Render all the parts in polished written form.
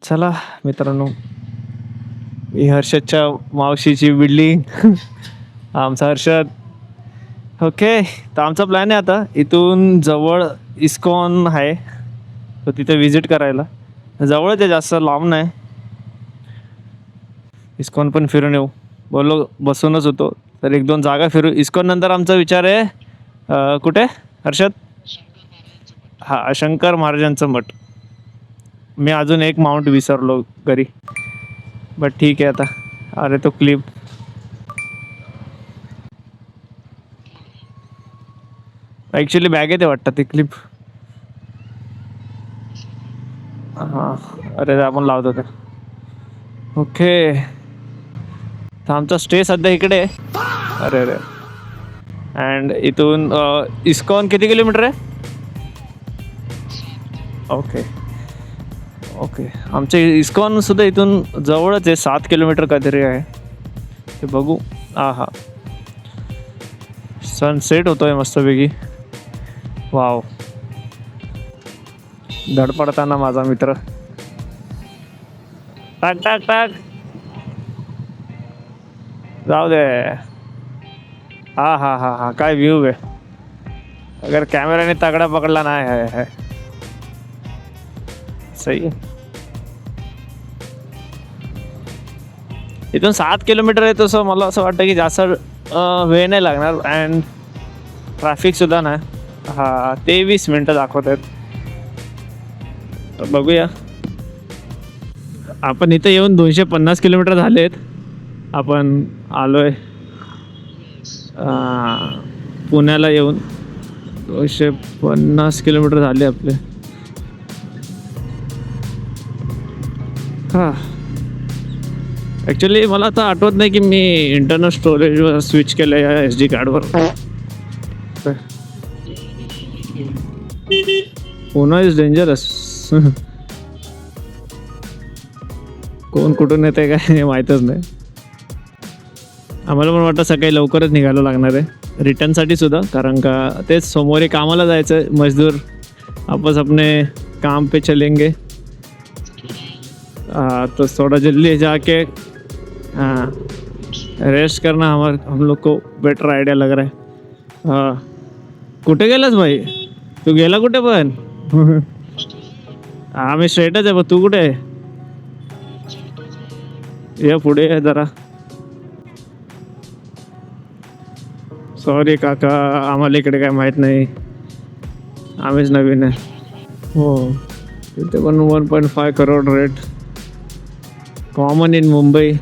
चला मित्रांनो, ही हर्षदच्या मावशीची बिल्डिंग. आमचा हर्षद. ओके, तर आमचा प्लॅन आहे आता इथून जवळ इस्कॉन आहे, तर तिथे विजिट करायला. जवळच आहे, जास्त लांब नाही. इस्कॉन पण फिरून येऊ बोललो, बसूनच होतो तर एक दोन जागा फिरू. इस्कॉन नंतर आमचा विचार आहे कुठे हर्षद? हा, शंकर महाराजांचं मठ. मी अजून एक माउंट विसरलो घरी, बट ठीक आहे आता. अरे तो क्लिप ॲक्च्युली बॅगेत आहे वाटतं ती क्लिप. हां, अरे ते आपण लावतो ते. ओके, तर आमचा स्टे सध्या इकडे आहे. अरे अरे, अँड इथून इस्कॉन किती किलोमीटर आहे? ओके ओके, आमचे इस्कॉन सुद्धा इथून जवळच आहे, 7 किलोमीटर काहीतरी आहे. ते बघू. हा हा, सनसेट होतोय मस्तपैकी. वाव, धडपडताना माझा मित्र. टाक टाक टाक, जाऊ दे. हा हा हा हा, काय व्ह्यू आहे. अगर कॅमेराने तगडा पकडला नाही आहे सही आहे. इथून 7 किलोमीटर आहे, तसं मला असं वाटतं की जास्त वेळ नाही लागणार. अँड ट्रॅफिकसुद्धा नाही. हा, 23 मिनटं दाखवत आहेत. बघूया. आपण इथं येऊन 250 किलोमीटर झालेत. आपण आलोय पुण्याला येऊन 250 किलोमीटर झाले आपले. हां, ॲक्च्युली मला आता आठवत नाही की मी इंटरनल स्टोरेजवर स्विच केलं आहे या SD कार्डवर. पुन्हा इज डेंजरस. कोण कुठून येते काय माहीतच नाही. आम्हाला पण वाटतं सकाळी लवकरच निघायला लागणार आहे रिटर्नसाठी सुद्धा, कारण का तेच सोमवारी कामाला जायचं. मजदूर आपस अपने काम पे चलेंगे. तो थोड़ा जल्दी जाके रेस्ट करना हम लोग को बेटर आइडिया लग रहा है. कुठे गेलास भाई? तू गेला कुठे पण? मी स्ट्रेटच आहे, पण तू कुठे आहे? ये पुढे आहे जरा. सॉरी काका, आम्हाला इकडे काय माहीत नाही, आम्हीच नवीन आहे. हो, तिथे पण 1.5 crore rate common in Mumbai.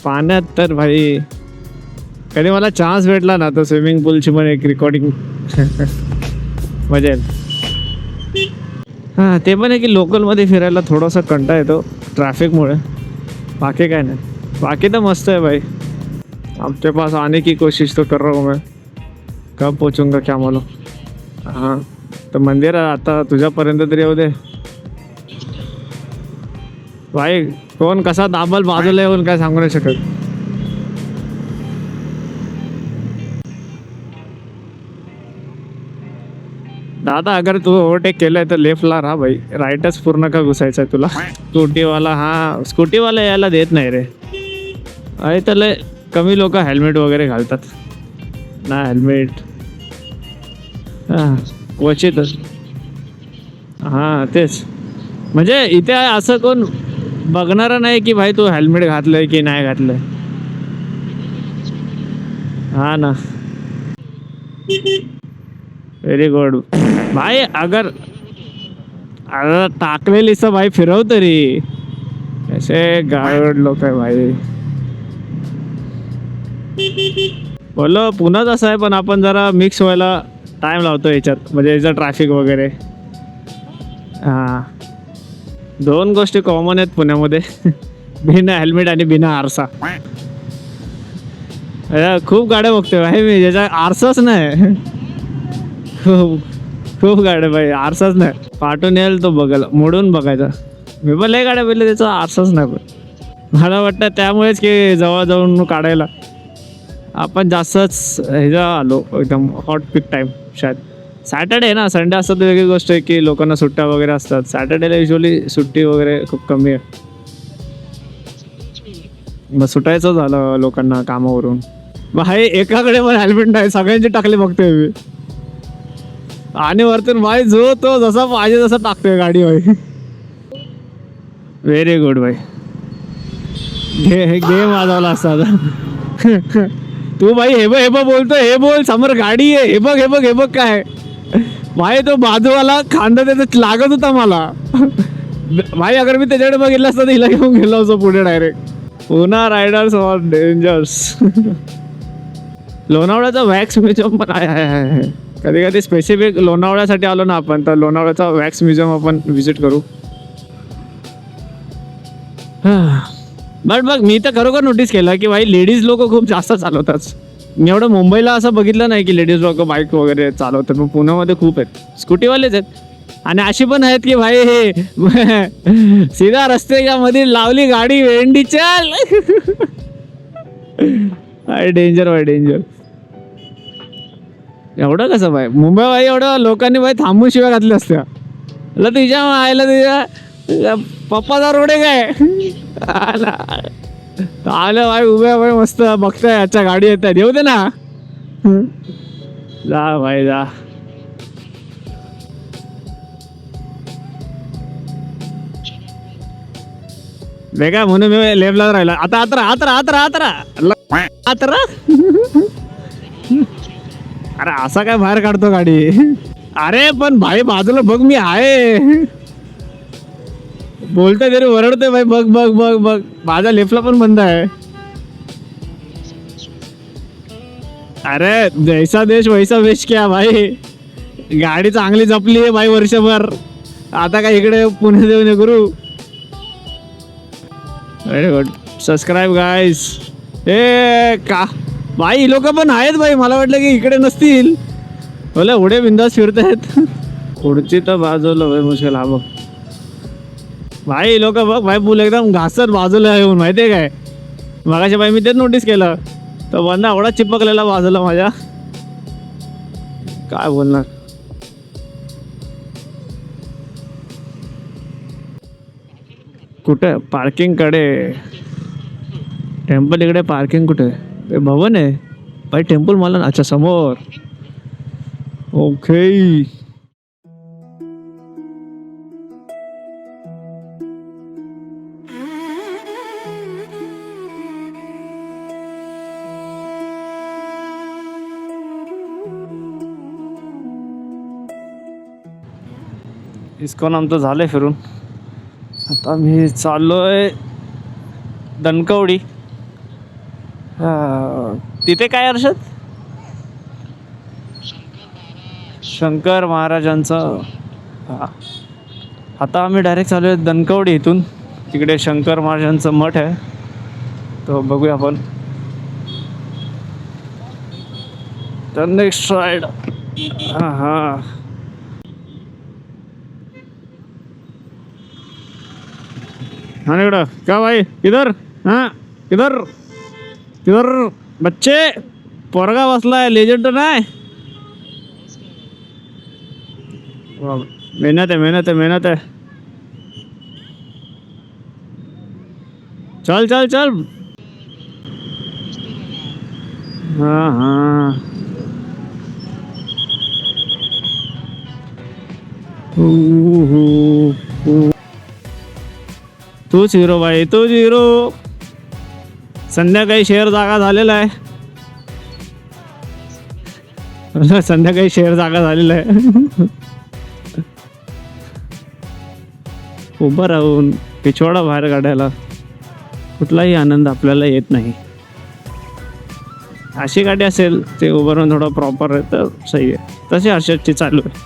पाण्यात तर भाई कधी मला चान्स भेटला ना तर स्विमिंग पूलची पण एक रेकॉर्डिंग मजा येईल. हां, ते पण आहे की लोकलमध्ये फिरायला थोडासा कंटाळा येतो ट्रॅफिकमुळे. बाकी काय नाही, बाकी तर मस्त आहे भाई. आपके पास आने की कोशिश तो कर रहा हूँ मैं, कब पोचूंगा क्या मालूम. हां, तर मंदिर आता तुझ्यापर्यंत तरी येऊ दे भाई. कोण कसा दाबल बाजूला येऊन काय सांगू नाही शकत. दादा, अगर तू ओव्हरटेक केलंय तर लेफ्टला राहा भाई, राईटच पूर्ण का घुसायचं आहे तुला? स्कूटीवाला, हां स्कूटीवाला यायला देत नाही रे. अरे त्याला कमी लोक हेल्मेट वगैरे घालतात ना. हेल्मेट हां क्वचितच. हां तेच, म्हणजे इथे असं कोण बघणारं नाही की भाई तू हेल्मेट घातलंय की नाही घातलंय. हां ना, व्हेरी गुड भाई. अगर टाकलेलीच भाई फिरव तरी. असे गावड लोक आहे भाई. बोलो पुन्हाच असं आहे, पण आपण जरा मिक्स व्हायला टाईम लावतो याच्यात, म्हणजे याचं ट्रॅफिक वगैरे. हां, 2 गोष्टी कॉमन आहेत पुण्यामध्ये. बिना हेल्मेट आणि बिना आरसा. खूप गाड्या बघतोय भाई मी ज्याचा आरसाच नाही. खूप गाड्या भाई, आरसाच नाही. पाठून येईल तो बघायला, मोडून बघायचा. मी पण लय गाड्या बघितल्या, त्याचा आरसाच नाही. पण मला वाटतं त्यामुळेच की जवळ जाऊन काढायला आपण जास्तच ह्याचा आलो, एकदम हॉट पीक टाईम शायद. सॅटर्डे ना, संडे असतात वेगळी गोष्ट आहे की लोकांना सुट्ट्या वगैरे असतात. सॅटर्डेला युजली सुट्टी वगैरे खूप कमी आहे. मग सुटायचं झालं लोकांना कामावरून. मग हाय एकाकडे पण हेल्मेट नाही, सगळ्यांचे टाकले बघतोय मी. आणि वरतून भाई जो तो जसा पाहिजे तसा टाकतोय गाडी भाई. व्हेरी गुड भाई. गेम वाजवला असता. तू भाई हे बघ बोलतोय, हे बोल समोर गाडी आहे, हे बघ काय भाई. तो बाजूवाला खांदा त्याचं लागत होता मला भाई. अगर मी त्याच्याकडे बघितलं असतं तर हिला घेऊन गेलो असतो पुढे डायरेक्ट. पुन्हा रायडर्स ऑर डेंजर्स. लोणावळ्याचा वॅक्स म्युझियम पण आहे. कधी कधी स्पेसिफिक लोणावळ्यासाठी आलो ना आपण, तर लोणावळ्याचा वॅक्स म्युझियम आपण व्हिजिट करू. बट बघ मी तर खरोखर नोटीस केलं की भाई लेडीज लोक खूप जास्त चालवतात. मी एवढं मुंबईला असं बघितलं नाही की लेडीज लोक बाईक वगैरे चालवतात, पण पुण्यामध्ये खूप आहेत. स्कूटीवालेच आहेत आणि अशी पण आहेत की भाई हे सीधा रस्त्याच्या मध्ये लावली गाडी, वेंडी चल. डेंजर भाई डेंजर. एवढं कसं भाई मुंबई भाई, एवढं लोकांनी भाई थांबून शिव्या घातल्या असत्या. तुझ्या आयला तुझ्या पप्पाचा रोड आहे काय आलं भाई. उभ्या भाई मस्त बघताय, अच्छा गाडी येत आहे, येऊ दे ना. जा भाई जा. वेगळा म्हणून मी लेफ्टला राहिला. आता आतरा अरे असा काय बाहेर काढतो गाडी. अरे पण भाई बाजूला बघ, मी आहे बोलतोय तरी ओरडतोय भाई. बघ बघ बघ बघ, माझा लेफ्टला पण बंद आहे. अरे जैसा देश वैसा वेश क्या भाई. गाडी चांगली जपली आहे भाई वर्षभर, आता काय इकडे पुणे देऊ नये करू. Very good. Subscribe guys. ए का भाई लोक पण आहेत भाई, मला वाटलं की इकडे नसतील. बोला एवढे बिंदास फिरत आहेत. पुढची तर बाजूला भाई मुश्किल. हा बघ भाई लोक बघ भाई, पूल एकदम घासत बाजूला येऊन, माहितीये काय. मगाशी भाई मी तेच नोटीस केलं, तर बंदा एवढा चिपकलेला बाजूला माझ्या, काय बोलणार. कुठे पार्किंग कडे टेम्पल, इकडे पार्किंग कुठे. भवन आहे भाई टेम्पल मला. अच्छा समोर. ओके. इस्कॉन आमचं झालंय फिरून. आता मी चाललोय दणकवडी. तिथे काय हर्षद, शंकर महाराजांचं. आता आम्ही डायरेक्ट चालू आहे दणकवडी. इथून तिकडे शंकर महाराजांचं मठ आहे, तो बघूया आपण. तर नेक्स्ट राईड. हां हाँ इकडं क्या भाई, किधर. हाँ किधर किधर बच्चे. पोरगा बसलाय, लेजेंड नाही. मेहनत है मेहनत है मेहनत है. चल चल चल. हाँ हाँ. तूच हिरो भाई, तूच हिरो. संध्याकाळी शेअर जागा झालेला आहे. संध्याकाळी शेअर जागा झालेला आहे. उभं राहून पिछवाडा बाहेर काढायला कुठलाही आनंद आपल्याला येत नाही. अशी गाडी असेल ते उभं राहून थोडं प्रॉपर आहे तर सही आहे. तशी हर्षदची चालू आहे.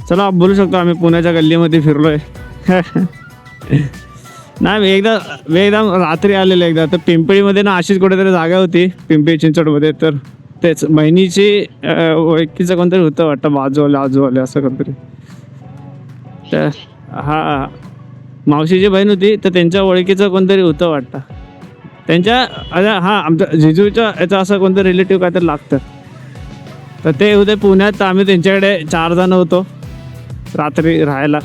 चला बोलू शकतो आम्ही पुण्याच्या गल्लीमध्ये फिरलोय. नाही मी एकदा रात्री आलेलं एकदा. तर पिंपळीमध्ये ना अशीच कुठेतरी जागा होती, पिंपरी चिंचवडमध्ये. तर तेच बहिणीची ओळखीचं कोणतरी होतं वाटतं, आजूवाले असं कोणतरी. तर हा मावशीची बहीण होती, तर त्यांच्या ओळखीचं कोणतरी होतं वाटतं. त्यांच्या हां आमच्या जिजूच्या याचा असं कोणतं रिलेटिव्ह काहीतरी लागतं, तर ते उद्या पुण्यात, तर आम्ही त्यांच्याकडे 4 जण होतो रात्री राहायला.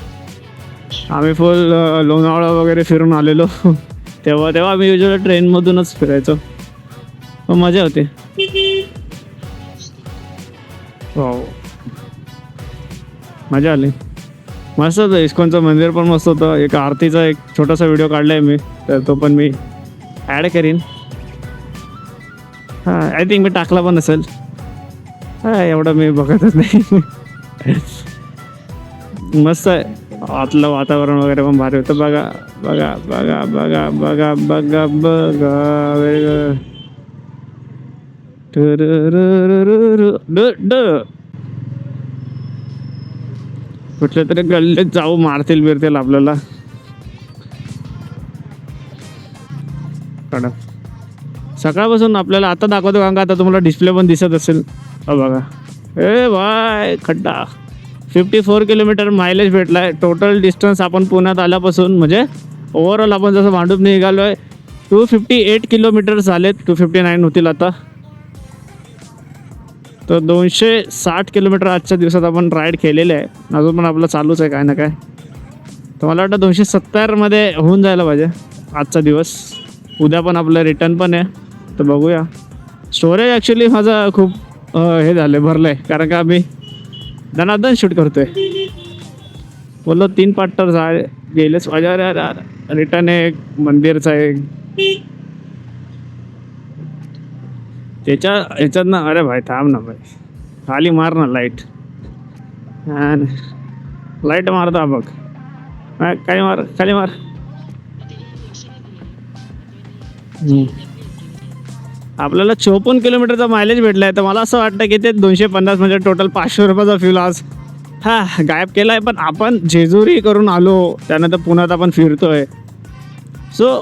आम्ही फुल लोणावळा वगैरे फिरून आलेलो. तेव्हा आम्ही युजली ट्रेनमधूनच फिरायचो, मग मजा होते. हो मजा आली. मस्त होतं. इस्कॉनचं मंदिर पण मस्त होतं. एक आरतीचा एक छोटासा व्हिडिओ काढला आहे मी, तर तो पण मी ॲड करीन. हां आय थिंक मी टाकला पण असेल. हां एवढं मी बघतच नाही. मस्त आहे. आतलं वातावरण वगैरे पण भारी होतं. बघा बघा बघा बघा बघा बघा बघा वेगळं. कुठल्या तरी गल्लीत जाऊ, मारतील बिरतील आपल्याला. काढा सकाळपासून आपल्याला आता दाखवतो, कारण का आता तुम्हाला डिस्प्ले पण दिसत असेल. बघा ए बाय खड्डा. 54 किलोमीटर मायलेज भेटला आहे. टोटल डिस्टन्स आपण पुण्यात आल्यापासून, म्हणजे ओव्हरऑल आपण जसं भांडूप निघालो आहे 258 किलोमीटर झालेत. 259 होतील आता. तर 260 किलोमीटर आजच्या दिवसात आपण राईड केलेले आहे. अजून पण आपलं चालूच आहे काय ना काय. तर मला वाटतं 270मध्ये होऊन जायला पाहिजे आजचा दिवस. उद्या पण आपलं रिटर्न पण आहे, तर बघूया. स्टोरेज ॲक्च्युली माझं खूप हे झालं आहे, भरलं आहे, कारण का आम्ही दनादन शूट करतो आहे. बोललो 3 पार्ट तर गेलेच माझ्या. रिटर्न एक मंदिरचा एक त्याच्या ह्याच्यात ना. अरे भाई थांब ना भाई, खाली मार ना लाईट. लाईट मारता बघ. काय मार, खाली मार. आपल्याला 54 किलोमीटरचा मायलेज भेटला आहे. तर मला असं वाटतं की ते 250 म्हणजे टोटल 500 रुपयाचा फ्यूल आज गायब केला आहे. पण आपण जेजुरी करून आलो, त्यानंतर पुण्यात आपण फिरतो आहे. सो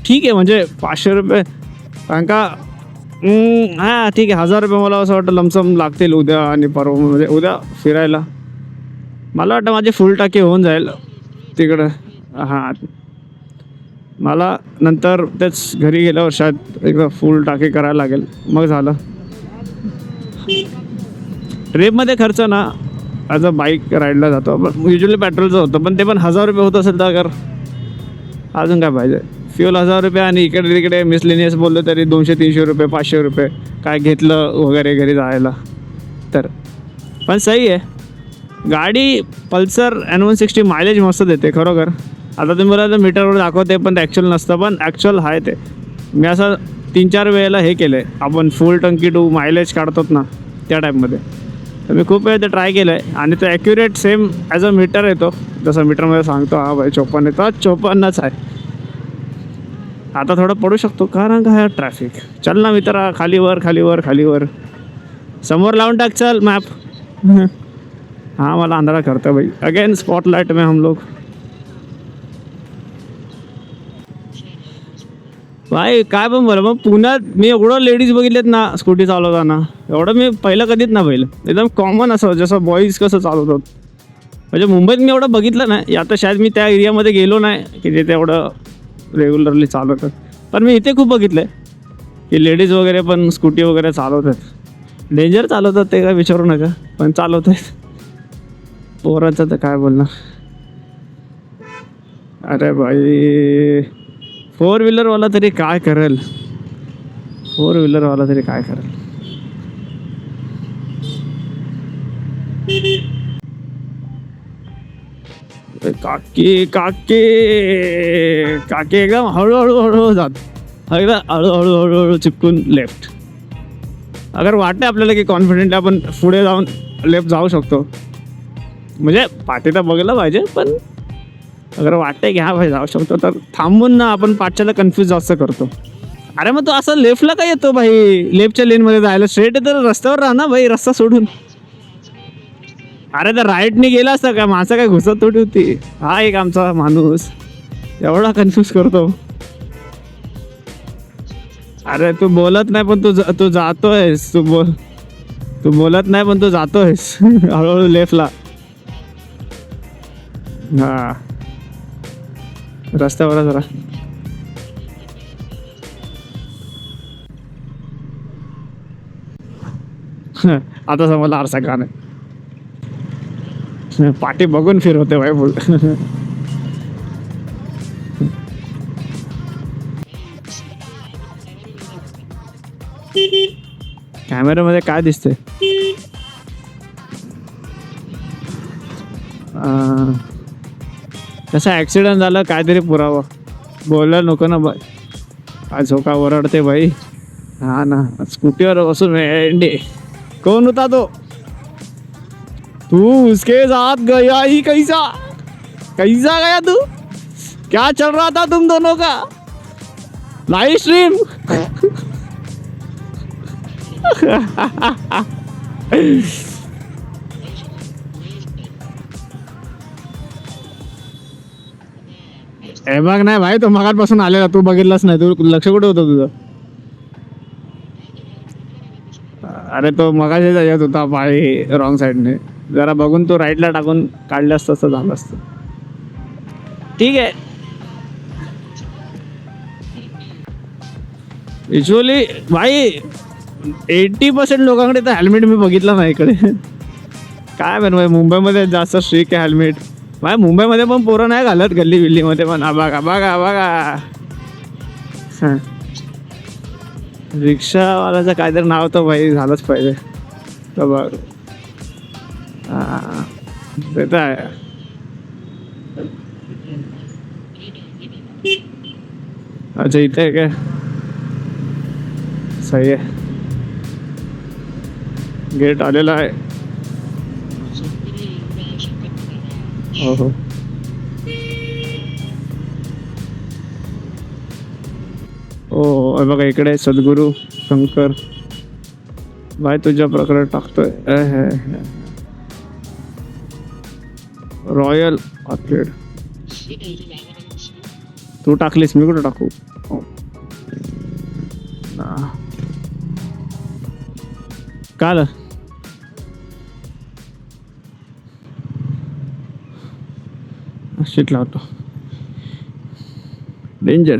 ठीक आहे, म्हणजे 500 रुपये, कारण का हां ठीक आहे. 1000 रुपये मला असं वाटतं लमसम लागतील उद्या आणि परवा, म्हणजे उद्या फिरायला. मला वाटतं माझी फुल टाकी होऊन जाईल तिकडं. हां मला नंतर तेच घरी गेल्यावर शायद एकदा फुल टाकी करायला लागेल, मग झालं. ट्रिपमध्ये खर्च ना ॲज अ बाईक राईडला जातो पण युजली पेट्रोलचं होतं, पण ते पण 1000 रुपये होत असेल तर अगर अजून काय पाहिजे. फ्यूल 1000 रुपये आणि इकडे तिकडे मिसलेनियस बोललो तरी 200-300 रुपये 500 रुपये काय घेतलं वगैरे घरी जायला तर. पण सही आहे गाडी. पल्सर N160 मायलेज मस्त देते खरोखर. आता तुम्ही मला तर मीटरवर दाखवते, पण ते ॲक्च्युअल नसतं, पण ॲक्च्युअल आहे ते. मी असं 3-4 वेळेला हे केलं आहे. आपण फुल टंकी टू मायलेज काढतात ना त्या टाईपमध्ये. तर मी खूप वेळ ते ट्राय केलं आहे आणि तो accurate same as a meter येतो. जसं मीटरमध्ये सांगतो हा भाई 54 येतो, 54च आहे. आता थोडं पडू शकतो कारण काय ट्रॅफिक. चल ना मित्रा, खालीवर खालीवर खालीवर. समोर लावून टाक चल मॅप. हाँ मला अंधारा करता भाई. अगेन स्पॉटलाइट में हम लोग. भाई काय पण बरं, मग पुण्यात मी एवढं लेडीज बघितलेत ना स्कूटी चालवताना, एवढं मी पहिलं कधीच ना पहिलं. एकदम कॉमन असं जसं बॉईज कसं चालवतात. म्हणजे मुंबईत मी एवढं बघितलं नाही. आता शायद मी त्या एरियामध्ये गेलो नाही की तिथे एवढं रेग्युलरली चालवतात. पण मी इथे खूप बघितलं आहे की लेडीज वगैरे पण स्कूटी वगैरे चालवतात. डेंजर चालवतात ते काय विचारू नका, पण चालवत आहेत. पोरांचं तर काय बोलणार. अरे भाई 4 व्हीलरवाला तरी काय करेल. 4 व्हीलरवाला तरी काय करेल. काकी काकी काकी एकदम हळूहळू हळूहळू जात, एकदम हळूहळू हळूहळू चिपकून लेफ्ट. अगर वाटते आपल्याला की कॉन्फिडेंट आपण पुढे जाऊन लेफ्ट जाऊ शकतो, म्हणजे पाठी तर बघायला पाहिजे, पण अगर वाटते की हा भाई जाऊ शकतो तर थांबून ना आपण पाठच्याला कन्फ्यूज जास्त करतो. अरे मग तो असं लेफ्टला काय येतो भाई. लेफ्टच्या लेनमध्ये जायला स्ट्रेट आहे तर रस्त्यावर राहा ना भाई, रस्ता सोडून. अरे तर राईटने गेला असता का, माणसं काय घुसत थोडी होती. हा एक आमचा माणूस एवढा कन्फ्यूज करतो. अरे तू बोलत नाही पण तू जातोयस. तू बोलत नाही पण तू जातोयस हळूहळू लेफ्टला. हा रस्त्यावरच राहा. आता समजला आरसा का नाही. पाठी बघून फिरवते भाई बोल. कॅमेऱ्यामध्ये काय दिसतंय? कसा ॲक्सिडेंट झाला काहीतरी पुरावा बोलायला नको ना बाई. काय झोका ओरडते भाई. हा ना, स्कूटीवर बसून वेंडे. कौन होता तो? तू उसके साथ गया ही कैसा? कैसा गया तू? क्या चल रहा था तुम दोनों का लाइव स्ट्रीम? हे बघ नाही भाई, तो मगापासून आलेला, तू बघितलाच नाही. तू लक्ष कुठे होतं तुझं? अरे तो मगाशी येत होता भाई रॉंग साईडने. जरा बघून तो राईटला टाकून काढलं असतं तर झालं असतं. ठीक आहे. युजली भाई 80% लोकांकडे तर हेल्मेट मी बघितलं नाही इकडे. काय म्हणू, मुंबईमध्ये जास्त स्ट्रिक आहे हेल्मेट. भाई मुंबईमध्ये पण पोरं नाही घालत, गल्ली बिल्लीमध्ये पण. बघा बघा बघा. रिक्षावाल्याचं काहीतरी नाव तर भाई झालंच पाहिजे. तर बघ ते तर आहे. अच्छा इथे आहे काय? सही आहे. गेट आलेला आहे. हो हो. हो बघा इकडे सद्गुरू शंकर भाई तुझ्या प्रकारे टाकतोय. रॉयल ऑर्किड तू टाकलीस, मी कुठं टाकू? काल शीट लावतो. डेंजर.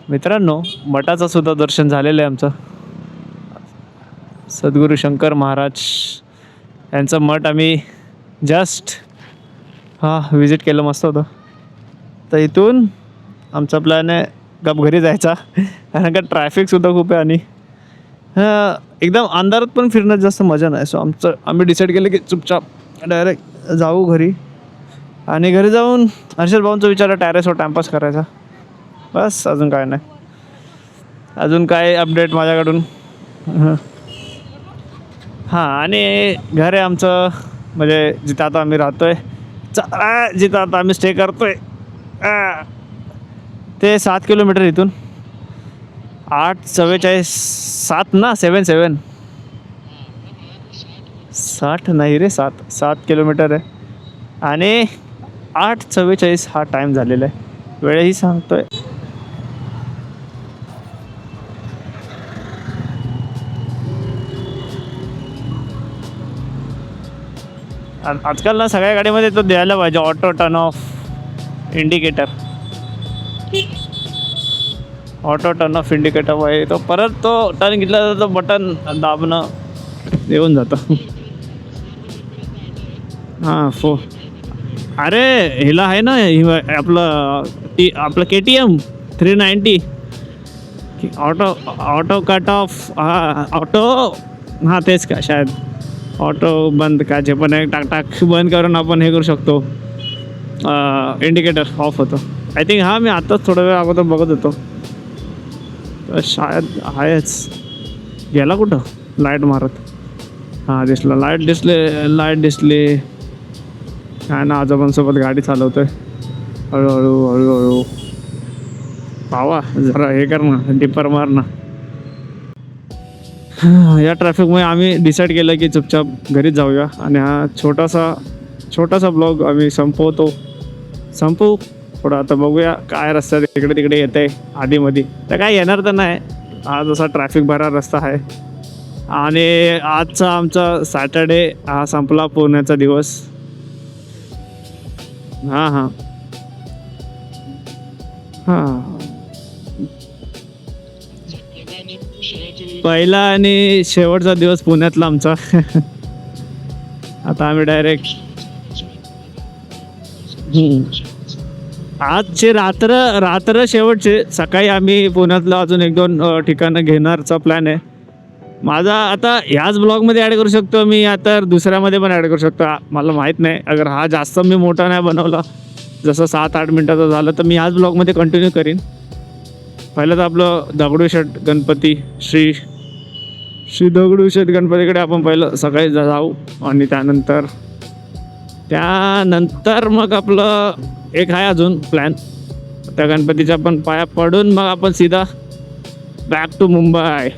मित्रांनो, मठाचं सुद्धा दर्शन झालेलं आहे आमचं. सद्गुरू शंकर महाराज यांचं मठ आम्ही जस्ट विजिट केलं. मस्त होतं. तर इथून आमचा प्लॅन आहे गप घरी जायचा, कारण का ट्रॅफिकसुद्धा खूप आहे आणि एकदम अंधारात पण फिरण्यात जास्त मजा नाही. सो आम्ही डिसाईड केलं की चुपचाप डायरेक्ट जाऊ घरी. आणि घरी जाऊन हर्षल भाऊंचा विचार टेरेसवर टाइमपास करायचा, बस. अजून काय नाही. अजून काय अपडेट माझ्याकडून? हां, आणि घर आहे आमचं, म्हणजे जिथं आता आम्ही राहतो आहे, जिथं आता आम्ही स्टे करतो आहे, ते 7 किलोमीटर इथून. 8:44 7 ना 7 60 नाही रे, 7 किलोमीटर आहे. आणि 8:44 हा टाईम झालेला आहे. वेळही सांगतोय. आजकाल ना सगळ्या गाडीमध्ये तो द्यायला पाहिजे auto turn off indicator. Auto turn off indicator पाहिजे. तो परत तो टर्न घेतला तर तो बटन दाबणं येऊन जातं. हां अरे हिला आहे ना आपलं KTM 390 ऑटो कट ऑफ. हां तेच का शायद. ऑटो बंद काचे पण एक टाक बंद करून आपण हे करू शकतो. इंडिकेटर ऑफ होतं आय थिंक. मी आत्ताच थोडा वेळ अगोदर बघत होतो, तर शायद आहेच. गेला कुठं लाईट मारत? दिसला. लाईट दिसली. काय ना, आजोबांसोबत गाडी चालवतोय हळूहळू. पावा जरा हे कर ना, डिपर मार ना. या ट्रॅफिकमुळे आम्ही डिसाईड केलं की चुपचाप घरीच जाऊया. आणि हा छोटासा ब्लॉग आम्ही संपवू थोडं. आता बघूया काय रस्त्यात इकडे तिकडे येते आधीमध्ये. तर काय येणार तर नाही. हा जसा ट्रॅफिक भरा रस्ता आहे, आणि आजचा आमचा सॅटर्डे हा संपला पुण्याचा दिवस. हां हां हां. पहिला आणि शेवटचा दिवस पुण्यातला आमचा. आता आम्ही डायरेक्ट आजचे रात्र रात्र शेवटचे. सकाळी आम्ही पुण्यातलं अजून 1-2 ठिकाणं घेणारचा प्लॅन आहे माझा. आता ह्याच ब्लॉगमध्ये ॲड करू शकतो मी, आता दुसऱ्यामध्ये पण ॲड करू शकतो. मला माहीत नाही, अगर हा जास्त मी मोठा नाही बनवला, जसं 7-8 मिनटाचं झालं, तर मी ह्याच ब्लॉगमध्ये कंटिन्यू करीन. पहिलं तर आपलं दगडूशेठ गणपती श्री दगडूशेठ गणपतीकडे आपण पहिलं सकाळी जाऊ. आणि त्यानंतर मग आपलं एक आहे अजून प्लॅन, त्या गणपतीच्या पण पाया पडून मग आपण सीधा बॅक टू मुंबई.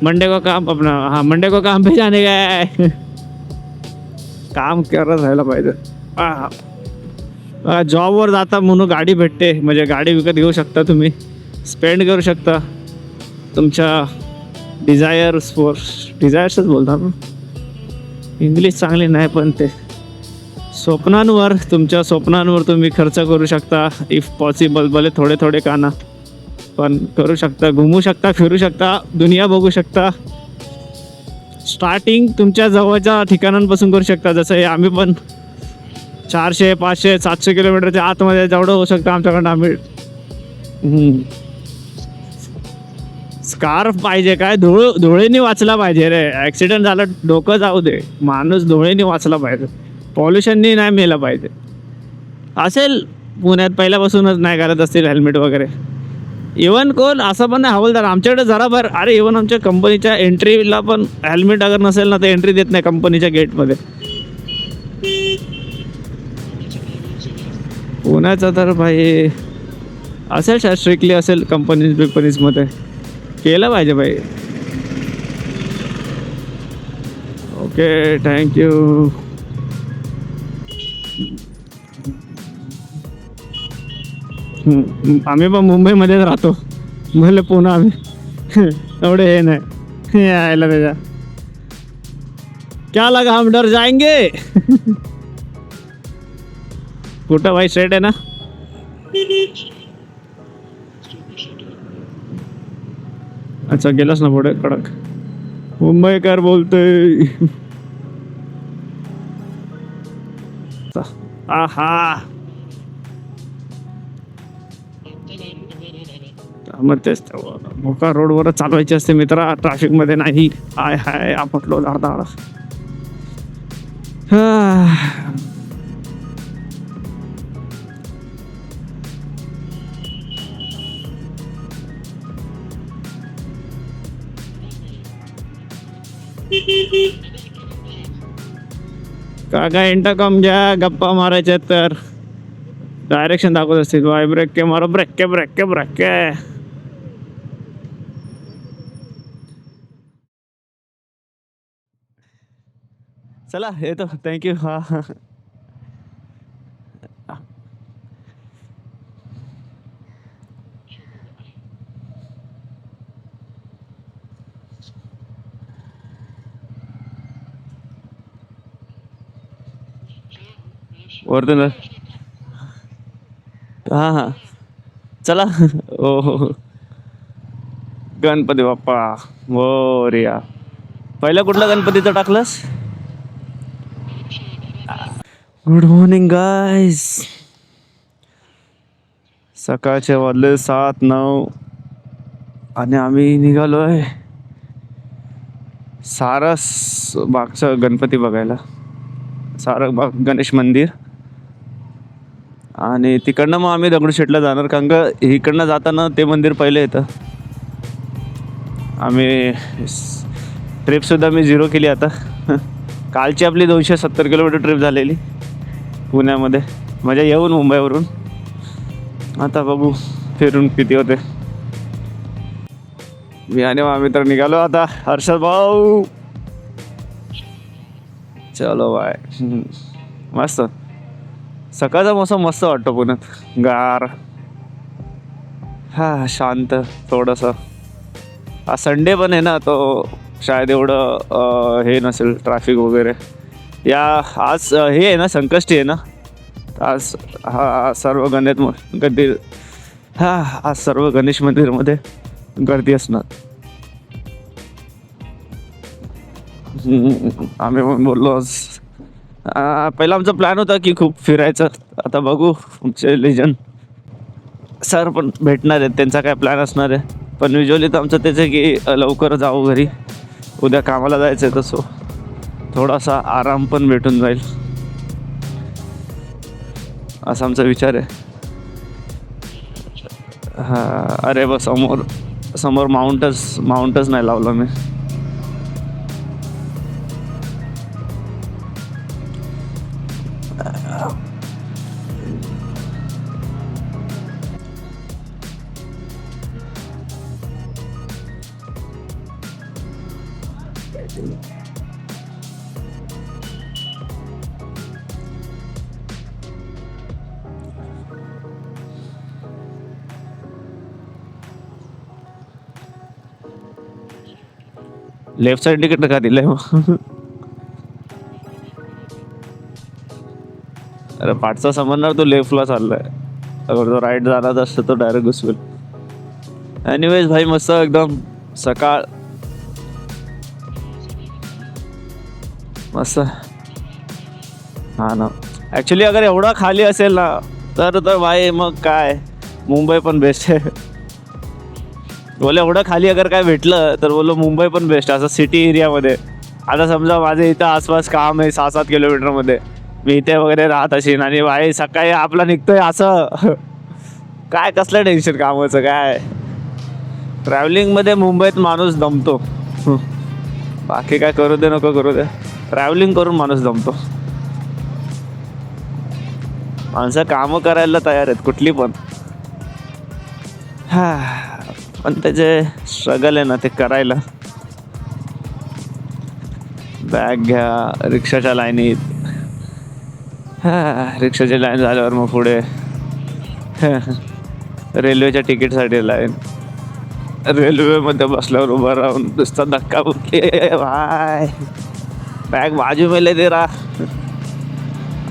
मंडे को काम अपना, हाँ मंडे को काम पे जाने का है. काम करत राहायला पाहिजे. जॉबवर जाता म्हणून गाडी भेटते, म्हणजे गाडी विकत घेऊ शकता तुम्ही, स्पेंड करू शकता तुमच्या डिझायर्सच बोलता ना, इंग्लिश चांगली नाही, पण ते तुमच्या स्वप्नांवर तुम्ही खर्च करू शकता. इफ पॉसिबल, भले थोडे थोडे काना, पण करू शकता. घुमू शकता, फिरू शकता, दुनिया बघू शकता. स्टार्टिंग तुमच्या जवळच्या ठिकाणांपासून करू शकता. जसं हे आम्ही पण 400, 500, 700 किलोमीटरच्या आतमध्ये जेवढं होऊ शकतं आमच्याकडनं आम्ही. स्कार्फ पाहिजे काय, धुळेने वाचला पाहिजे रे. ॲक्सिडेंट झालं डोकं जाऊ दे, माणूस धुळेने वाचला पाहिजे, पॉल्युशननी नाही मेला पाहिजे. असेल पुण्यात पहिल्यापासूनच नाही करत असतील हेल्मेट वगैरे. इवन कोण असं पण नाही, हवालदार आमच्याकडे जरा भर. अरे इवन आमच्या कंपनीच्या एंट्रीला पण हेल्मेट अगर नसेल ना तर एंट्री देत नाही कंपनीच्या गेटमध्ये. पुण्याचं तर भाई असेल स्ट्रिक्टली असेल कंपनीजमध्ये केलं पाहिजे भाई. Okay, thank you. आम्ही पण मुंबईमध्येच राहतो, भले पुन्हा आम्ही एवढे हे नाही यायला त्याच्या. क्या लगा हम डर जाएंगे. कुठं भाई, स्ट्रेट आहे ना. अच्छा गेलास ना पुढे कडक. मुंबईकर बोलतोय. आहा, मग तेच मोका रोडवरच चालवायची असते मित्रा, ट्रॅफिकमध्ये नाही. हाय आपटलो धाडधाड. काका इंटरकॉम घ्या, गप्पा मारायच्या तर डायरेक्शन दाखवत असतील. वाय ब्रेक के मारो, ब्रेक के. चला येतो, थँक्यू. हा वरतून हां चला. हो गणपती बाप्पा मोरया. पहिला कुठला गणपतीचं टाकलंस. Good morning guys. सकाळचे वाजले 7-9 आणि आम्ही निघालोय सारस बागचा गणपती बघायला. सारसबाग गणेश मंदिर. आणि तिकडनं मग आम्ही दगडूशेठला जाणार, कारण का इकडनं जाताना ते मंदिर पहिलं येतं. आम्ही ट्रिपसुद्धा मी 0 केली आता. कालची आपली 270 किलोमीटर ट्रिप झालेली पुण्यामध्ये, म्हणजे येऊन मुंबईवरून. आता बघू फिरून किती होते. मी आणि आम्ही तर निघालो आता. हर्षद भाऊ चलो बाय. मस्त सकाळचा मोसम मस्त वाटतो पुण्यात, गार. शांत थोडंसं. हा संडे पण आहे ना, तो शायद एवढं हे नसेल ट्रॅफिक वगैरे. या आज हे आहे ना संकष्टी आहे ना, आज हा सर्व गणेश आज सर्व गणेश मंदिरमध्ये गर्दी असणार. आम्ही पण बोललो आज पहिला आमचा प्लॅन होता की खूप फिरायचं. आता बघू आमचे लेजंड सर पण भेटणार आहेत, त्यांचा काय प्लॅन असणार आहे. पण युजली तर आमचं त्याचं की लवकर जाऊ घरी, उद्या कामाला जायचं आहे. तसं थोडासा आराम पण भेटून जाईल असा आमचा विचार आहे. हा अरे बस समोर माउंटच नाही लावला मी. लेफ्ट साइड तिकीट का दिलंय मग. अरे पाठचा समजणार तो लेफ्टला चाललाय, अगर तो राईट जाणार असतं तो डायरेक्ट घुसवेल. एनिवेज भाई मस्त एकदम सकाळ मस्त. हा ना ॲक्च्युली अगर एवढा खाली असेल ना तर भाई मग काय मुंबई पण बेस्ट आहे. बोले एवढं खाली अगर काय भेटलं तर बोलो मुंबई पण बेस्ट असं सिटी एरियामध्ये. आता समजा माझे इथं आसपास काम आहे 6-7 किलोमीटरमध्ये, मी इथे वगैरे राहत असेल आणि भाई सकाळी आपला निघतोय असं काय कसलं टेन्शन कामाचं काय. ट्रॅव्हलिंगमध्ये मुंबईत माणूस दमतो. बाकी काय करू दे नको करू दे, ट्रॅव्हलिंग करून माणूस दमतो. माणसं कामं करायला तयार आहेत कुठली पण, पण त्याचे स्ट्रगल आहे ना ते करायला. बॅग घ्या रिक्षाच्या लाईनीत, रिक्षाची लाईन झाल्यावर मग पुढे रेल्वेच्या तिकीटसाठी लाईन, रेल्वेमध्ये बसल्यावर उभं राहून नुसता धक्का बुक्की भाय बॅग बाजू मेले दे रा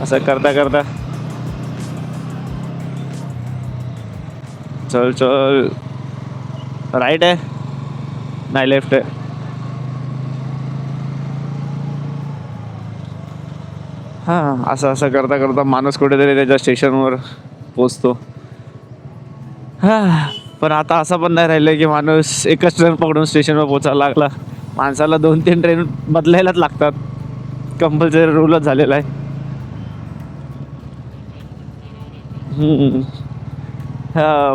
असं करता करता. चल चल राईट आहे नाही लेफ्ट आहे. हां असं करता करता माणूस कुठेतरी त्याच्या स्टेशनवर पोचतो. पण आता असं पण नाही राहिलं की माणूस एकच ट्रेन पकडून स्टेशनवर पोचायला लागला. माणसाला 2-3 ट्रेन बदलायलाच लागतात, कंपल्सरी रूलच झालेला आहे.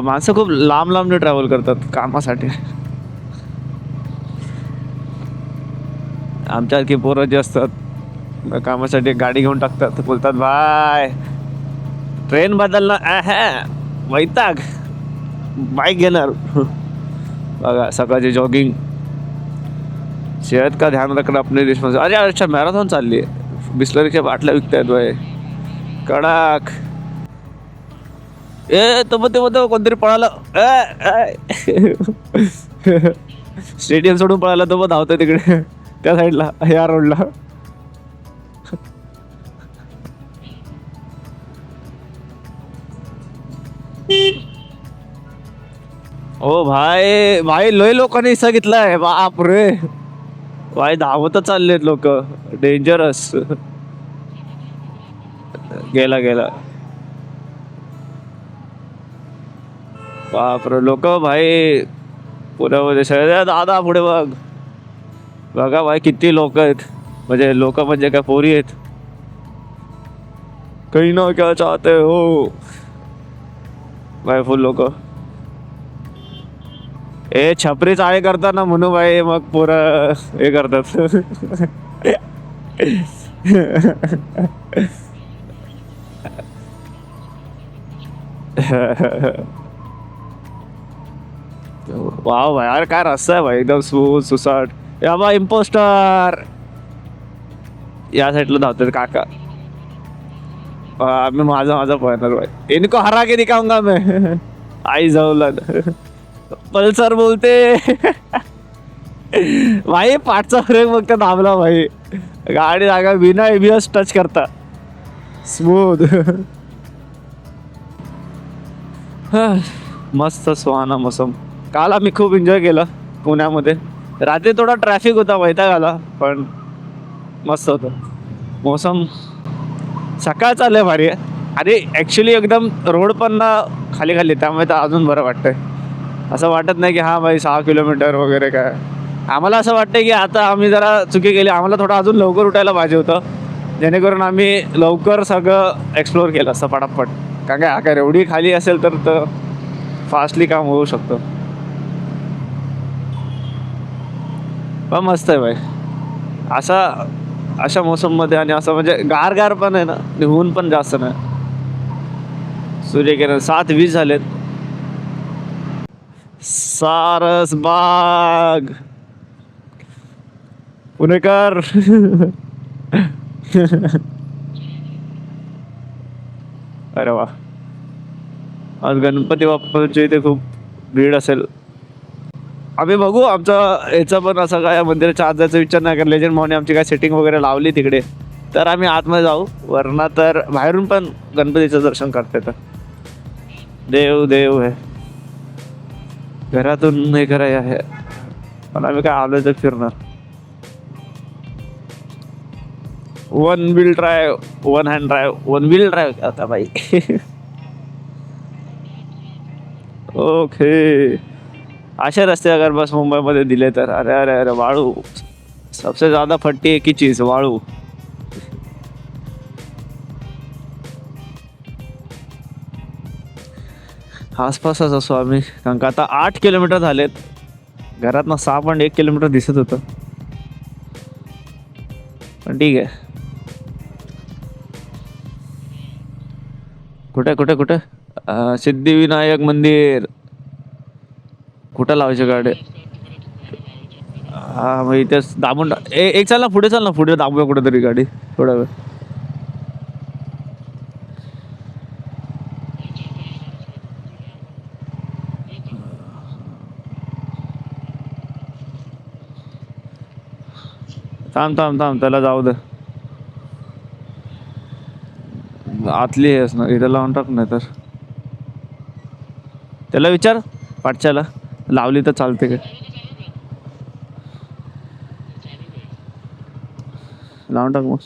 माणसं खूप लांब ट्रॅव्हल करतात कामासाठी. आमच्यासारखी पोरं जे असतात कामासाठी गाडी घेऊन टाकतात, बोलतात बाय ट्रेन बदलणार वैताग बाईक घेणार. बघा सकाळची जॉगिंग, सेहत का ध्यान रखना अपने रिस्पॉन्स. अरे अच्छा मॅरेथॉन चालली आहे, बिस्लरीच्या बाटल्या विकतायत बाय कडक. तो कोणतरी पळाला स्टेडियम सोडून पळाला तो मग धावतोय तिकडे त्या साईडला या रोडला. ओ भाई लय लोकांनी हिस्सा घेतलाय बाप रे. भाई धावत चाललेत लोक, डेंजरस. गेला बापरे लोक भाई पुण्यामध्ये सगळ्या. दादा पुढे बघा भाई किती लोक आहेत, म्हणजे लोक म्हणजे काय पोरी आहेत. काही ना क्या चाहते हो भाई फुल लोक. छपरी चाळे करतात ना म्हणून भाई मग पोरं हे करतात. वाव भाई अरे काय रस्ता आहे भाई एकदम सुसाट. या बा इम्पोस्टर या साईडला धावतात काका. मी माझा पळणार भाई, इनको हरा के दिखाऊंगा मैं. आई जाऊला पल्सर बोलते. भाई पाठचा ब्रेक फक्त दाबला भाई, गाडी जागा बिना ABS टच करता स्मूथ. मस्त सुहाना मोसम. काल आम्ही खूप एन्जॉय केलं पुण्यामध्ये. रात्री थोडा ट्रॅफिक होता, वैताग आला, पण मस्त होतं मोसम. सकाळ चाललंय भारी आहे. अरे ॲक्च्युली एकदम रोड पण ना खाली खाली, त्यामुळे तर अजून बरं वाटतंय. असं वाटत नाही की हां भाई 6 किलोमीटर वगैरे काय. आम्हाला असं वाटतं की आता आम्ही जरा चुकी केली, आम्हाला थोडं अजून लवकर उठायला पाहिजे होतं, जेणेकरून आम्ही लवकर सगळं एक्सप्लोअर केलं असतं पटापट. कारण काय अगर एवढी खाली असेल तर फास्टली काम होऊ शकतं. पण मस्त आहे भाई अशा मोसममध्ये. आणि असं म्हणजे गार पण आहे ना, ऊन पण जास्त नाही. सूर्यकिरण 7:20 झालेत. सारसबाग पुणेकर. अरे वा, आज गणपती बाप्पाच्या इथे खूप भीड असेल. आम्ही बघू, आमचा याचा पण असं काय मंदिराच्या आत जायचा विचार नाही करत. लेजंड भाऊने आमची काय सेटिंग वगैरे लावली तिकडे, तर आम्ही आतमध्ये जाऊ. वरना तर बाहेरून पण गणपतीचं दर्शन करता येतं. देव देव आहे, घरातून हे कराय आहे, पण आम्ही काय आलो तर फिरणार. One wheel drive, one hand drive, one wheel drive आता भाई. ओके, असे रस्ते अगर बस मुंबईमध्ये दिले तर अरे अरे अरे वाळू. सबसे ज्यादा फट्टी एक ही चीज, वाळू. आसपासच असो आम्ही, कारण का आता 8 किलोमीटर झालेत. घरातनं 6.1 किलोमीटर दिसत होतं, पण ठीक आहे. कुठे कुठे कुठे सिद्धिविनायक मंदिर. कुठं लावायची गाडी? हा मग इथेच दाबून एक चाल ना पुढे दाबूया कुठेतरी गाडी थोडा वेळ. थांब थांब थांब, त्याला जाऊ दे. आतली आहेस ना, इथं लावून टाक. नाही तर त्याला विचार पाठच्याला लावली तर चालते का, लावून टाक मग.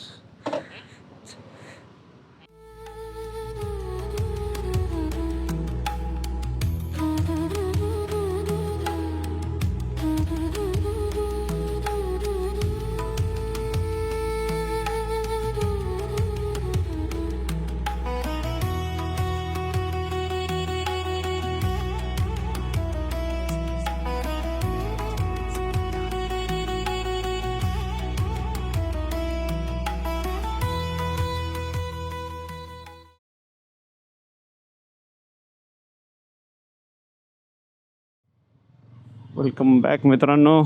वेलकम बॅक मित्रांनो.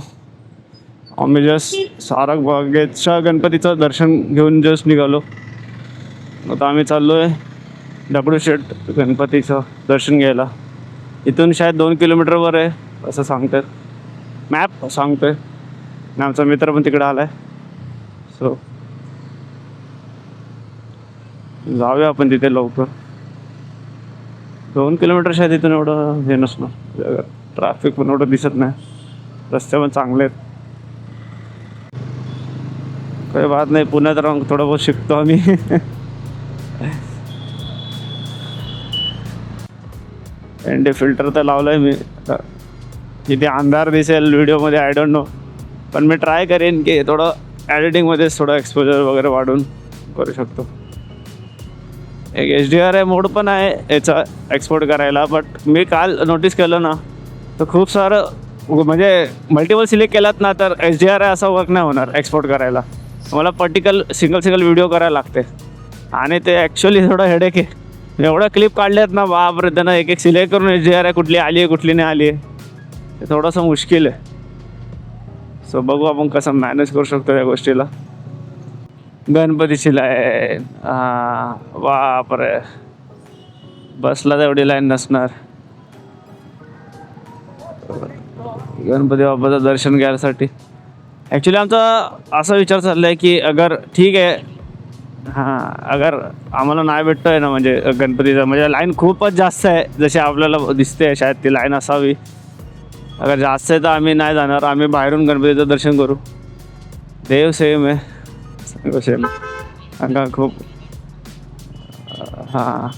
आम्ही जस्ट सारसबागेच्या गणपतीचं दर्शन घेऊन जस्ट निघालो. आता आम्ही चाललो आहे दगडूशेठ गणपतीचं दर्शन घ्यायला. इथून शायद 2 किलोमीटरवर आहे असं सांगतात, मॅप सांगतोय. आणि आमचा मित्र पण तिकडे आला आहे, सो जाऊया आपण तिथे लवकर. 2 किलोमीटर शायद इथून एवढं हे नसणार. ट्रॅफिक पण एवढं दिसत नाही, रस्ते पण चांगले आहेत. काही बात नाही, पुण्यात राहून थोडं बहुत शिकतो आम्ही. एनडी फिल्टर तर लावलाय मी. किती अंधार दिसेल व्हिडिओमध्ये आय डोंट नो, पण मी ट्राय करेन की थोडं एडिटिंगमध्ये थोडं एक्सपोजर वगैरे वाढून करू शकतो. एक HDRI मोड पण आहे याचा एक्सपोर्ट करायला, बट मी काल नोटीस केलं ना, तर खूप सारं म्हणजे मल्टिपल सिलेक्ट केलात ना तर HDRI असा वर्क नाही होणार एक्सपोर्ट करायला. मला सिंगल सिंगल करायला लागते, आणि ते ॲक्च्युली थोडं हेडेक आहे. एवढ्या क्लिप काढल्यात ना बापरे, त्यांना एक एक सिलेक्ट करून HDRI कुठली आली आहे कुठली नाही आली आहे, ते थोडंसं मुश्किल आहे. सो बघू आपण कसं मॅनेज करू शकतो या गोष्टीला. गणपतीची लाईन, हां बापरे, बसला तर एवढी लाईन नसणार. गणपती बाप्पाचं दर्शन घ्यायसाठी. ॲक्च्युली आमचा असा विचार चालला आहे की अगर ठीक आहे, हां, अगर आम्हाला नाही भेटतो आहे ना म्हणजे गणपतीचं, म्हणजे लाईन खूपच जास्त आहे जसे आपल्याला दिसते, शायद ती लाईन असावी. अगर जास्त आहे तर आम्ही नाही जाणार, आम्ही बाहेरून गणपतीचं दर्शन करू. देव सेम आहे, सगळं सेम. अंगा खूप हां,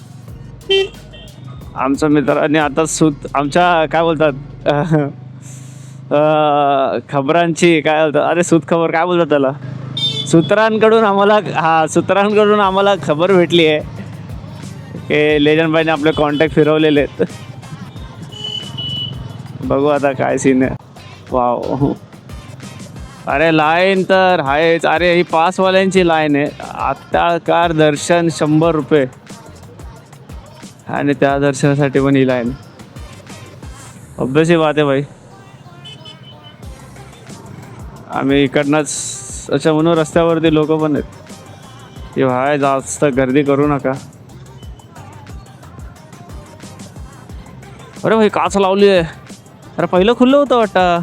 आमचा मित्रांनी आता आमच्या काय बोलतात खबरांची काय बोलतात, अरे खबर काय बोलतात त्याला, सूत्रांकडून आम्हाला खबर भेटली आहे की लेजंड बाईने आपले कॉन्टॅक्ट फिरवलेले आहेत. बघू आता काय सीन आहे. वाव, अरे लाईन तर आहेच. अरे ही पासवाल्यांची लाईन आहे. आत्ता कार दर्शन 100 रुपये आणि त्या दर्शनासाठी पण ही लाईन. ऑब्वियसली बात आहे भाई. आम्ही इकडनंच अच्छा म्हणून रस्त्यावरती लोक पण आहेत की भाई जास्त गर्दी करू नका. अरे भाई काच लावली आहे. अरे पहिलं खुल्लं होतं वाटतं,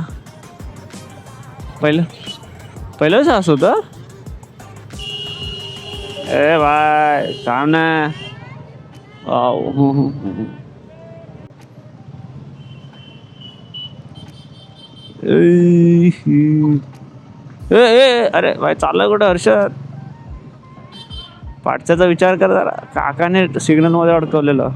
पहिलंच असं होतं. ए भाई काम ना. अरे भाई चाललं कुठं हर्षद? पाठच्याचा विचार कर जरा. काकाने सिग्नलमध्ये अडकवलेलं.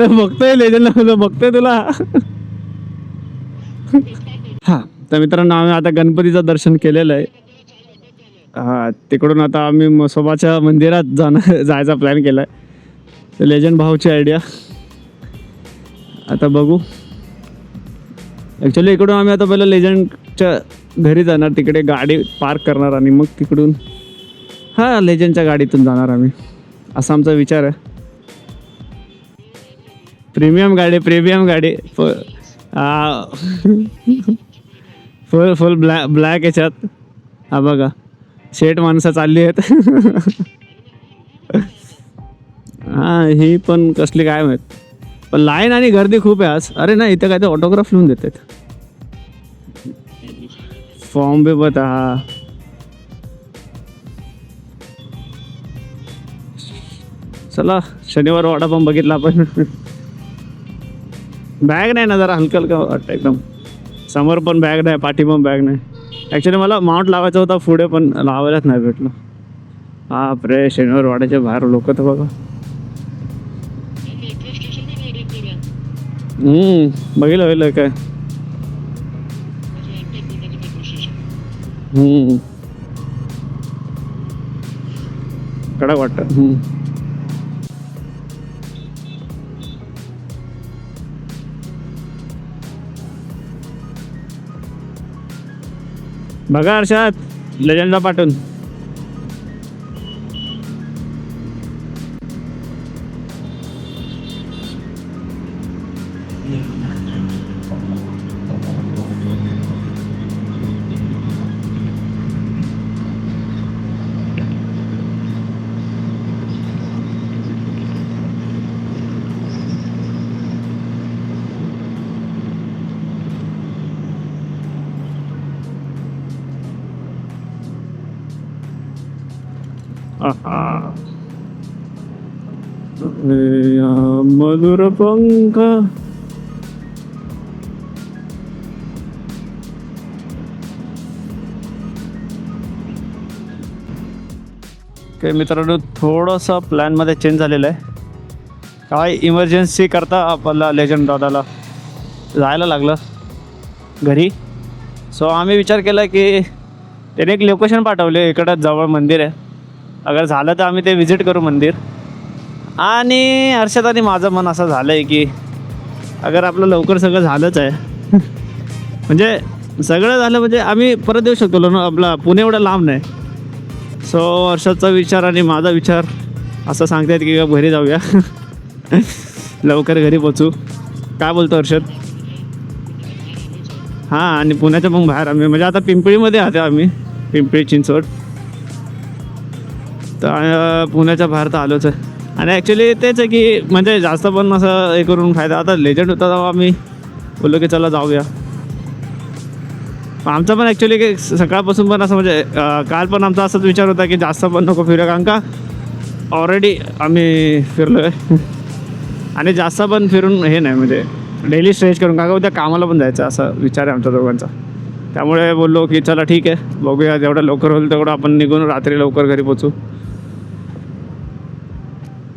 बघतोय लेजंडला, बघतोय तुला. हा तर मित्रांनो, आम्ही आता गणपतीचं दर्शन केलेलं आहे. हा, तिकडून आता आम्ही म्हसोबाच्या मंदिरात जायचा प्लॅन केलाय. लेजंड भाऊची आयडिया. आता बघू. ॲक्च्युली इकडून आम्ही आता पहिलं लेजंडच्या घरी जाणार, तिकडे गाडी पार्क करणार आणि मग तिकडून लेजंडच्या गाडीतून जाणार आम्ही, असा आमचा विचार आहे. प्रीमियम गाडी फुल ब्लॅक याच्यात. हा बघा, शेट माणसं चालली आहेत. हां, ही पण कसली काय माहीत, पण लाईन आणि गर्दी खूप आहे आज. अरे नाही, इथं काय ते ऑटोग्राफ लिहून देतात. फॉर्म बी बता. चला, शनिवार वाडा पण बघितला आपण. बॅग नाही ना, जरा हलकं हलकं वाटतं एकदम. समोर पण बॅग नाही, पाठी पण बॅग नाही. ॲक्च्युली मला माउंट लावायचा होता पुढे, पण लावायलाच नाही भेटलं. बापरे, शनिवार वाड्याच्या बाहेर लोक तर बघा. बघितलं काय. कडक वाटतं. बघा हर्षात, लेजंडला पाठवून. मधुर पंख. काय मित्रांनो, थोडंसं प्लॅनमध्ये चेंज झालेलं आहे. काय इमर्जन्सी करता आपल्याला लेजंड दादाला जायला लागलं घरी. सो आम्ही विचार केला की त्याने एक लोकेशन पाठवले, इकडं जवळ मंदिर आहे. अगर झालं तर आम्ही ते विजिट करू मंदिर. आणि हर्षद आणि माझं मन असं झालं आहे की अगर आपलं लवकर सगळं झालंच आहे म्हणजे सगळं झालं म्हणजे आम्ही परत येऊ शकतो ना, आपला पुणे एवढं लांब नाही. सो हर्षदचा विचार आणि माझा विचार असं सांगतायत की घरी जाऊया लवकर घरी पोचू. काय बोलतो हर्षद? हां, आणि पुण्याच्या मग बाहेर आम्ही म्हणजे आता पिंपळीमध्ये आहोत आम्ही, पिंपळी चिंचवड. तर पुण्याच्या बाहेर तर आलोच आहे. आणि ॲक्च्युली तेच आहे की म्हणजे जास्त पण असं हे करून फायदा, आता लेजंड होता तेव्हा आम्ही बोललो की चला जाऊया. आमचा पण ॲक्च्युली की सकाळपासून पण असं म्हणजे काल पण आमचा असाच विचार होता की जास्त पण नको फिरूया, कारण का ऑलरेडी आम्ही फिरलो आहे आणि जास्त पण फिरून हे नाही म्हणजे डेली स्ट्रेच करून, का उद्या कामाला पण जायचं असा विचार आहे आमच्या दोघांचा. त्यामुळे बोललो की चला ठीक आहे, बघूया जेवढं लवकर होईल तेवढं आपण निघून रात्री लवकर घरी पोचू.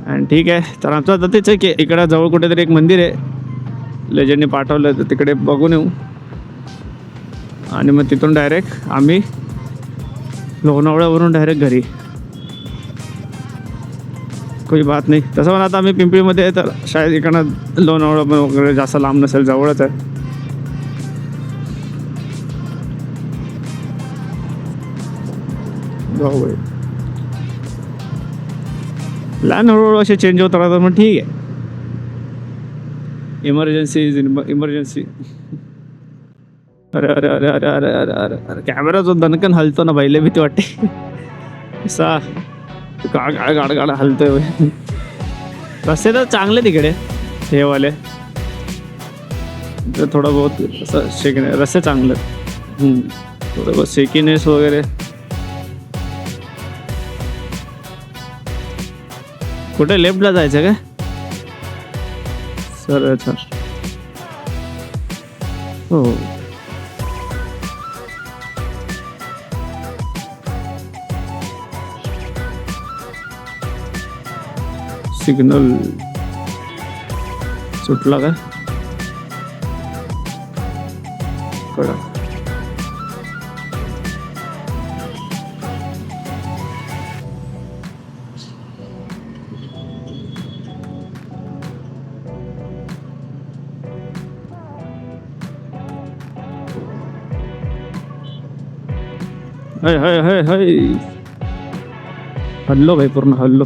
आणि ठीक आहे, तर आमचं आता तेच आहे की इकडं जवळ कुठेतरी एक मंदिर आहे लेजंडने पाठवलं, तर तिकडे बघून येऊ आणि मग तिथून डायरेक्ट आम्ही लोणावळ्यावरून डायरेक्ट घरी. काही बात नाही. तसं पण आता आम्ही पिंपळीमध्ये आहे तर शायद इकडनं लोणावळा पण वगैरे जास्त लांब नसेल, जवळच आहे. जाऊ प्लॅन हळूहळू असे चेंज होत राहतात, मग ठीक आहे. Emergency is emergency. अरे अरे अरे अरे अरे अरे अरे अरे कॅमेरा जो दणकन हलतो ना बाईले भीती वाटते असा गाड हलतोय. रस्ते तर चांगले तिकडे हे वाले, तर थोडं बहुत असं शेकणे रस्ते चांगले, थोडं बहुत शेकीनेस वगैरे. कुठे लेफ्टला जायचं काय सर? अच्छा हो. सिग्नल सुटला का कळा? हाय हाय हाय हाय, हल्लो भाई, पूर्ण हल्लो.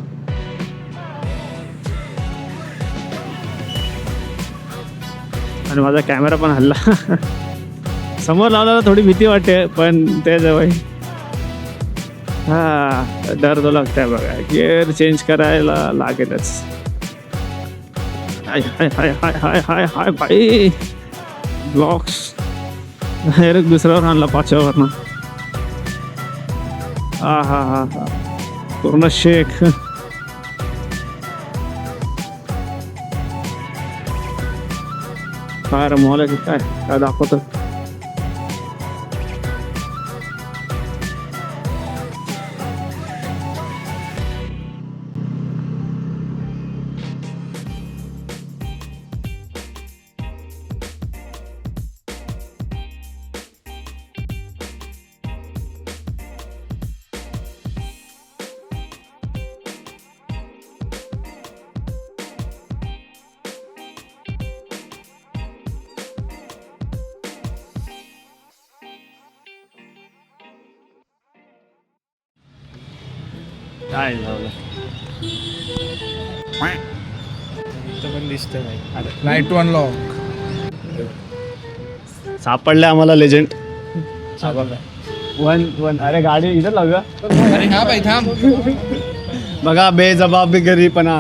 आणि माझा कॅमेरा पण हल्ला समोर लावल्याला थोडी भीती वाटते, पण ते जवळ हां डर तो लागतंय बघा. गिअर चेंज करायला लागेलच. हाय हाय हाय हाय हाय हाय हाय भाई, ब्लॉक्स डायरेक्ट दुसऱ्यावर आणला, पाचव्यावरनं. हा हा हा हा, पूर्ण शेक. काय रे मॉल आहे काय काय दाखवतं? काय लावलं पण दिसतं नाही. राईट वन लॉक सापडले आम्हाला लेजंड. वन अरे गाडी इथं लावूया. अरे हा भाई थांब. बघा बेजबाबदारीपणा